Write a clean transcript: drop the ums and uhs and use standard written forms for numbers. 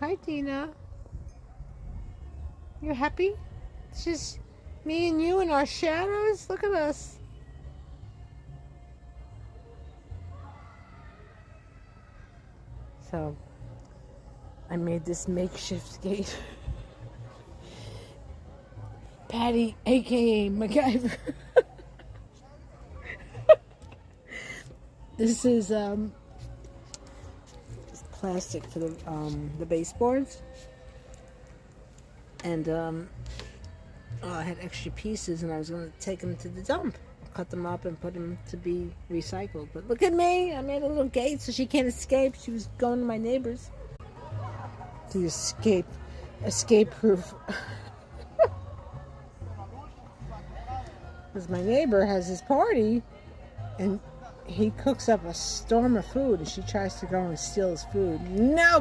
Hi, Dina. You happy? It's just me and you in our shadows. Look at us. So, I made this makeshift gate. Patty, aka MacGyver. This is plastic for the baseboards, and I had extra pieces, and I was going to take them to the dump, cut them up, and put them to be recycled. But look at me! I made a little gate so she can't escape. She was going to my neighbors to escape proof. Because my neighbor has his party, and he cooks up a storm of food, and she tries to go and steal his food. No,